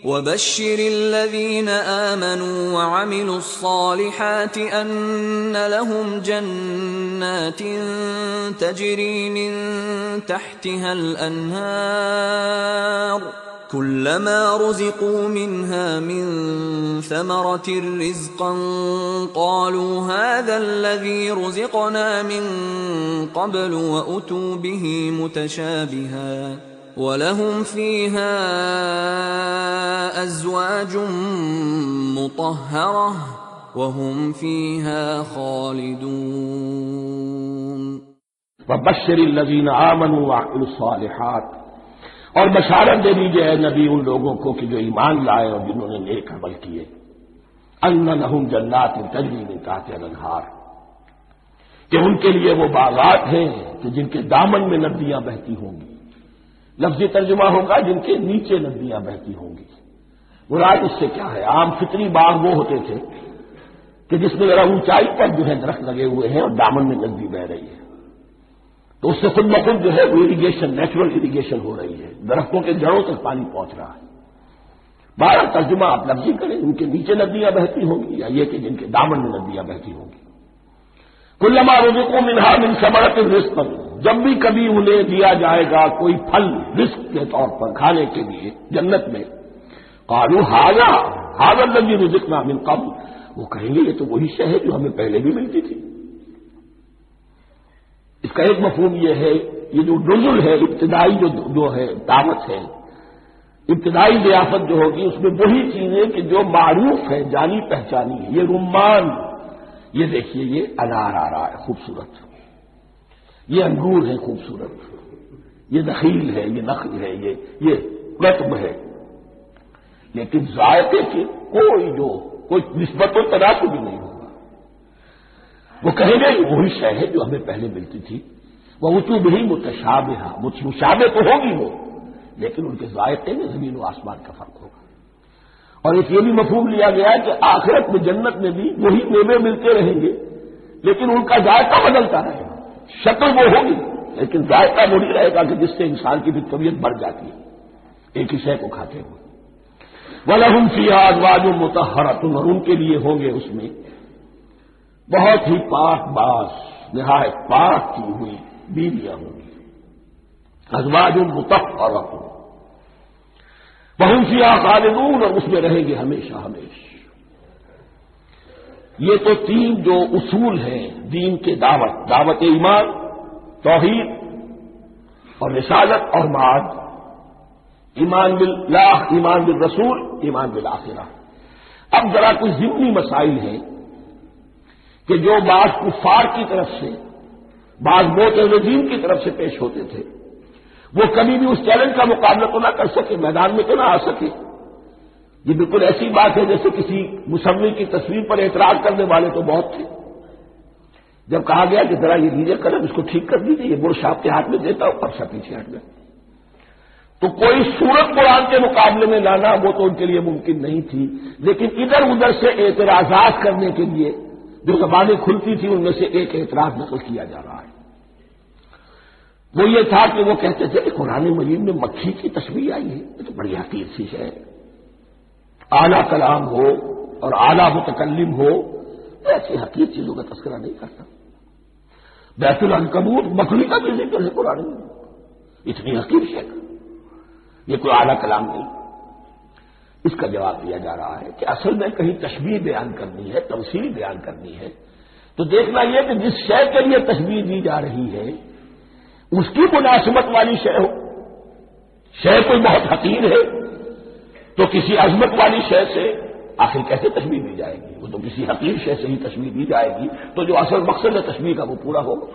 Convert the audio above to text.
وَبَشِّرِ الَّذِينَ آمَنُوا وَعَمِلُوا الصَّالِحَاتِ أَنَّ لَهُمْ جَنَّاتٍ تَجْرِي مِن تَحْتِهَا الْأَنْهَارُ كُلَّمَا رُزِقُوا مِنْهَا مِن ثَمَرَةٍ رِّزْقًا قَالُوا هَٰذَا الَّذِي رُزِقْنَا مِن قَبْلُ وَأُتُوا بِهِ مُتَشَابِهًا وَلَهُمْ فِيهَا أَزْوَاجٌ مُّطَهَّرَةٌ وَهُمْ فِيهَا خَالِدُونَ وَبَشِّرِ الَّذِينَ آمَنُوا وَعَمِلُوا الصَّالِحَاتِ، اور بشارت دے دیجیے اے نبی ان لوگوں کو کہ جو ایمان لائے اور جنہوں نے نیک عمل کیے، أَنَّ لَهُمْ جَنَّاتٍ تَجْرِي مِن تَحْتِهَا الْأَنْهَارُ، کہ ان کے لیے وہ باغات ہیں کہ جن کے دامن میں ندیاں بہتی ہوں گی. لفظی ترجمہ ہوگا جن کے نیچے ندیاں بہتی ہوں گی. مراد اس سے کیا ہے؟ عام فطری باغ وہ ہوتے تھے کہ جس میں ذرا اونچائی پر جو ہے درخت لگے ہوئے ہیں اور دامن میں ندی بہ رہی ہے، تو اس سے خود بخود جو ہے وہ اریگیشن، نیچرل اریگیشن ہو رہی ہے، درختوں کے جڑوں تک پانی پہنچ رہا ہے. بارہ ترجمہ آپ لفظی کریں، ان کے نیچے ندیاں بہتی ہوں گی یا یہ کہ جن کے دامن میں ندیاں بہتی ہوں گی. کلما رزقوا منہا من ثمرۃ رزقا، جب بھی کبھی انہیں دیا جائے گا کوئی پھل رزق کے طور پر کھانے کے لیے جنت میں، قالوا ھذا الذی رزقنا من قبل، وہ کہیں گے یہ تو وہی شے ہے جو ہمیں پہلے بھی ملتی تھی. اس کا ایک مفہوم یہ ہے، یہ جو نزل ہے ابتدائی جو ہے دعوت ہے، ابتدائی ضیافت جو ہوگی اس میں وہی چیزیں کہ جو معروف ہے، جانی پہچانی ہے. یہ رمان، یہ دیکھیے یہ انار آ رہا ہے خوبصورت، یہ انگور ہے خوبصورت، یہ نخیل ہے، یہ نخل ہے، یہ رطب ہے، لیکن ذائقے کی کوئی نسبت و تناسب بھی نہیں ہوگا. وہ کہیں گے وہی شے ہے جو ہمیں پہلے ملتی تھی. وہ اتو بھی متشابہ، مشابہ تو ہوگی وہ، لیکن ان کے ذائقے میں زمین و آسمان کا فرق ہوگا. اور ایک یہ بھی مفہوم لیا گیا ہے کہ آخرت میں جنت میں بھی وہی میوے ملتے رہیں گے، لیکن ان کا ذائقہ بدلتا رہے گا. شکل وہ ہوگی لیکن ذائقہ وہی رہے گا کہ جس سے انسان کی بھی طبیعت بڑھ جاتی ہے ایک ہی شے کو کھاتے ہوئے. وَلَهُمْ فِيهَا أَزْوَاجٌ مُطَهَّرَةٌ، اور ان کے لیے ہوں گے اس میں بہت ہی پاک باز، نہایت پاک کی ہوئی بیویاں ہوں گی. أَزْوَاجٌ مُطَهَّرَةٌ وَهُمْ فِيهَا خَالِدُونَ، اور اس میں رہیں گے ہمیشہ ہمیشہ. یہ تو تین جو اصول ہیں دین کے دعوت ایمان، توحید اور رسالت اور معاد، ایمان باللہ، ایمان بالرسول، ایمان بالآخرہ. اب ذرا کچھ ضمنی مسائل ہیں کہ جو بعض کفار کی طرف سے، بعض معتزلین کی طرف سے پیش ہوتے تھے، وہ کبھی بھی اس چیلنج کا مقابلہ تو نہ کر سکے، میدان میں تو نہ آ سکے. یہ بالکل ایسی بات ہے جیسے کسی مصور کی تصویر پر اعتراض کرنے والے تو بہت تھے. جب کہا گیا کہ ذرا یہ لیجیے قلم، اس کو ٹھیک کر دیجیے، یہ برش آپ کے ہاتھ میں دیتا ہوں، اب سب پیچھے ہٹ گئے. تو کوئی صورت قرآن کے مقابلے میں لانا وہ تو ان کے لیے ممکن نہیں تھی، لیکن ادھر ادھر سے اعتراضات کرنے کے لیے جو زبانیں کھلتی تھی ان میں سے ایک اعتراض نقل کیا جا رہا ہے. وہ یہ تھا کہ وہ کہتے تھے کہ قرآن مجید میں مکھی کی تشبیہ آئی ہے، یہ تو بڑی حقیر سی ہے. اعلیٰ کلام ہو اور اعلیٰ متکلم ہو ایسی حقیر چیزوں کا تذکرہ نہیں کرتا. بیت العنکبوت مکڑی کا بھی ذکر ہے قرآن میں، اتنی حقیر شے کا، یہ کوئی اعلیٰ کلام نہیں. اس کا جواب دیا جا رہا ہے کہ اصل میں کہیں تشبیہ بیان کرنی ہے، تمثیل بیان کرنی ہے، تو دیکھنا یہ کہ جس شے کے لیے تشبیہ دی جا رہی ہے اس کی مناسبت والی شے ہو. شے کوئی بہت حقیر ہے تو کسی عظمت والی شے سے آخر کیسے تشبیہ دی جائے گی؟ وہ تو کسی حقیر شے سے ہی تشبیہ دی جائے گی تو جو اصل مقصد ہے تشبیہ کا وہ پورا ہوگا.